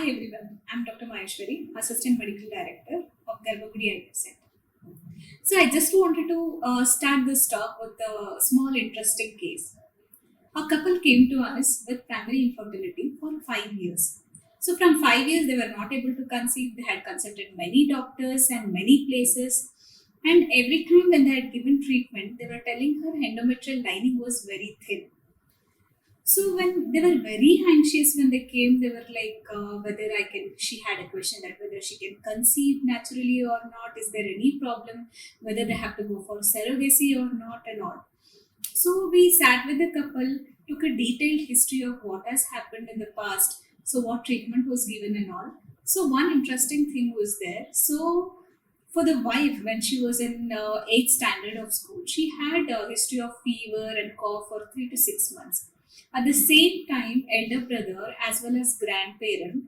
Hi everyone, I'm Dr. Maheshwari, Assistant Medical Director of Garbhagudi IVF Center. So I just wanted to start this talk with a small interesting case. A couple came to us with primary infertility for 5 years. So from 5 years they were not able to conceive. They had consulted many doctors and many places. And every time when they had given treatment, they were telling her endometrial lining was very thin. So when they were very anxious when they came, they were like, whether I can. She had a question that whether she can conceive naturally or not. Is there any problem? Whether they have to go for surrogacy or not, and all. So we sat with the couple, took a detailed history of what has happened in the past. So what treatment was given and all. So one interesting thing was there. So for the wife, when she was in 8th standard of school, she had a history of fever and cough for 3 to 6 months. At the same time, elder brother as well as grandparent,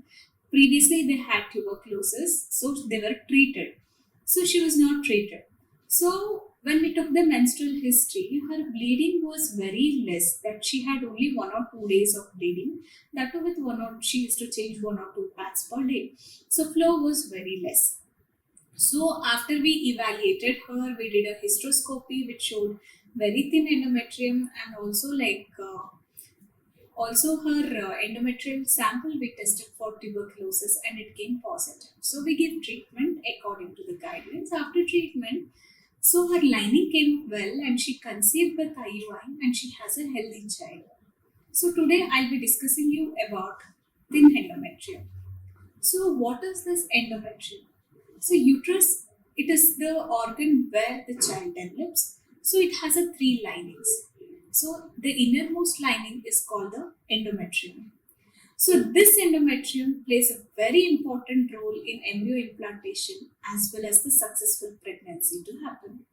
previously they had tuberculosis, so they were treated. So she was not treated. So when we took the menstrual history, her bleeding was very less. That she had only 1 or 2 days of bleeding. That too with she used to change 1 or 2 pads per day. So flow was very less. So after we evaluated her, we did a hysteroscopy which showed very thin endometrium, and also also her endometrial sample we tested for tuberculosis and it came positive. So we gave treatment according to the guidelines. After treatment, so her lining came well and she conceived with IUI and she has a healthy child. So today I'll be discussing you about thin endometrium. So what is this endometrium? So uterus, it is the organ where the child develops. So it has a three linings. So the innermost lining is called the endometrium. So this endometrium plays a very important role in embryo implantation as well as the successful pregnancy to happen.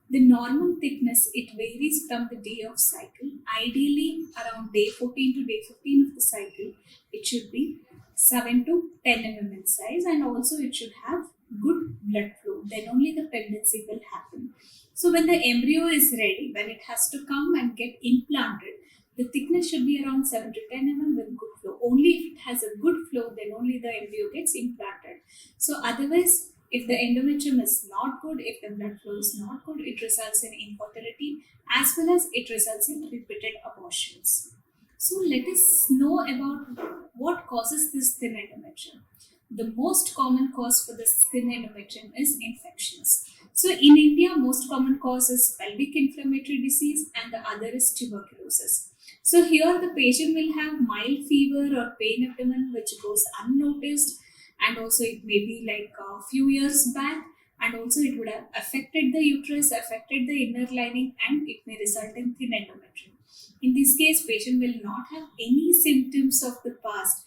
The normal thickness it varies from the day of cycle. Ideally, around day 14 to day 15 of the cycle, it should be 7 to 10 mm in size, and also it should have good blood flow. Then only the pregnancy will happen. So when the embryo is ready, when it has to come and get implanted, the thickness should be around 7 to 10 mm with good flow. Only if it has a good flow, then only the embryo gets implanted. So otherwise, if the endometrium is not good, if the blood flow is not good, it results in infertility as well as it results in repeated abortions. So let us know about what causes this thin endometrium. The most common cause for this thin endometrium is infections. So in India, most common cause is pelvic inflammatory disease and the other is tuberculosis. So here the patient will have mild fever or pain abdomen which goes unnoticed, and also it may be like a few years back, and also it would have affected the uterus, affected the inner lining, and it may result in thin endometrium. In this case, patient will not have any symptoms of the past,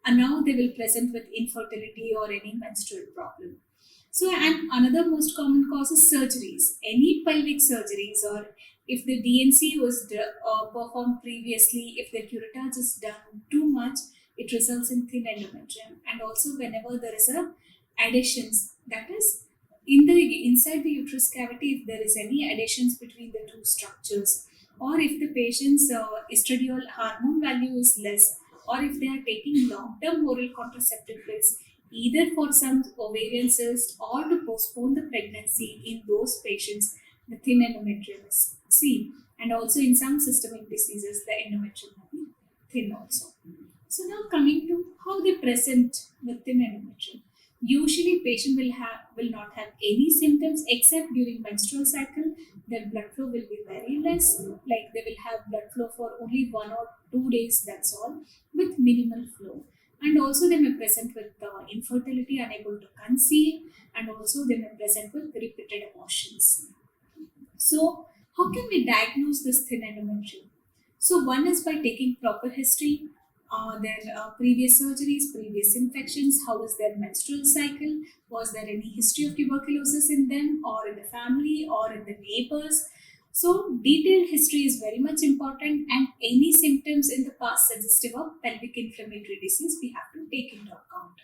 and now they will present with infertility or any menstrual problem. So, and another most common cause is surgeries. Any pelvic surgeries, or if the DNC was performed previously, if the curettage is done too much, it results in thin endometrium. And also, whenever there is a adhesions, that is in the inside the uterus cavity, if there is any adhesions between the two structures, or if the patient's estradiol hormone value is less, or if they are taking long-term oral contraceptive pills, either for some ovarian cyst or to postpone the pregnancy, in those patients, the thin endometrium is seen. And also in some systemic diseases, the endometrium may be thin also. So now coming to how they present with thin endometrium. Usually patient will not have any symptoms except during menstrual cycle. Their blood flow will be very less, like they will have blood flow for only 1 or 2 days, that's all, with minimal flow. And also they may present with infertility, unable to conceive, and also they may present with repeated abortions. So how can we diagnose this thin endometrium? So one is by taking proper history, their previous surgeries, previous infections, how is their menstrual cycle, was there any history of tuberculosis in them or in the family or in the neighbors. So detailed history is very much important, and any symptoms in the past suggestive of pelvic inflammatory disease we have to take into account.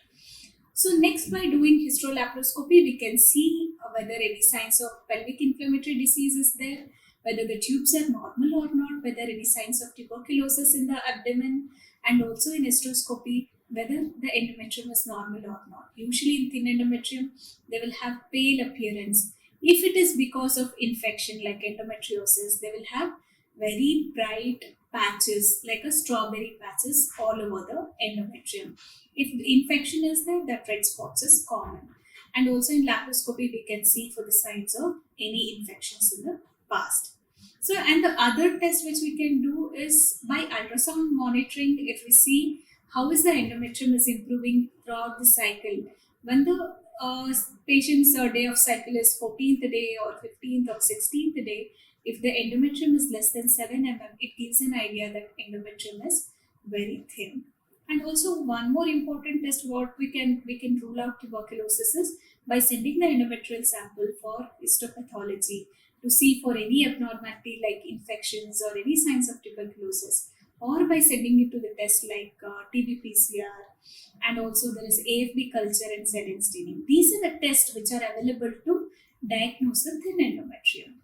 So next, by doing hysterolaparoscopy, we can see whether any signs of pelvic inflammatory disease is there, whether the tubes are normal or not, whether any signs of tuberculosis in the abdomen, and also in hysteroscopy, whether the endometrium is normal or not. Usually in thin endometrium, they will have pale appearance. If it is because of infection like endometriosis, they will have very bright patches like a strawberry patches all over the endometrium. If the infection is there, that red spots is common. And also in laparoscopy, we can see for the signs of any infections in the past. So, and the other test which we can do is by ultrasound monitoring. If we see how is the endometrium is improving throughout the cycle. When the patient's day of cycle is 14th day or 15th or 16th day, if the endometrium is less than 7 mm, it gives an idea that endometrium is very thin. And also one more important test what we can rule out tuberculosis is by sending the endometrial sample for histopathology to see for any abnormality like infections or any signs of tuberculosis, or by sending it to the test like TB-PCR, and also there is AFB culture and serum staining. These are the tests which are available to diagnose the thin endometrium.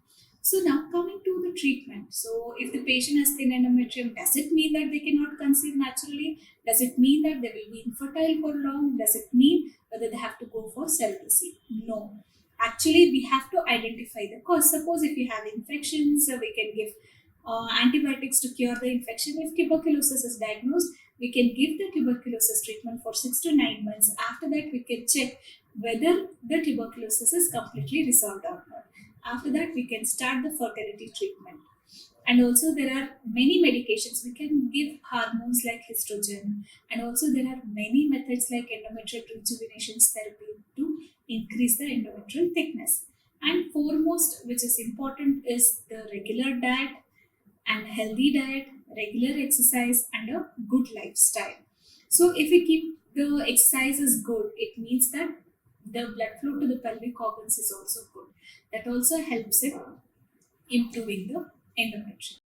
So now coming to the treatment. So if the patient has thin endometrium, does it mean that they cannot conceive naturally? Does it mean that they will be infertile for long? Does it mean whether they have to go for surrogacy? No. Actually, we have to identify the cause. Suppose if you have infections, we can give antibiotics to cure the infection. If tuberculosis is diagnosed, we can give the tuberculosis treatment for 6 to 9 months. After that, we can check whether the tuberculosis is completely resolved or not. After that, we can start the fertility treatment. And also, there are many medications. We can give hormones like estrogen, and also there are many methods like endometrial rejuvenation therapy to increase the endometrial thickness. And foremost, which is important, is the regular diet and healthy diet, regular exercise, and a good lifestyle. So, if we keep the exercise is good, it means that the blood flow to the pelvic organs is also good. That also helps in improving the endometrium.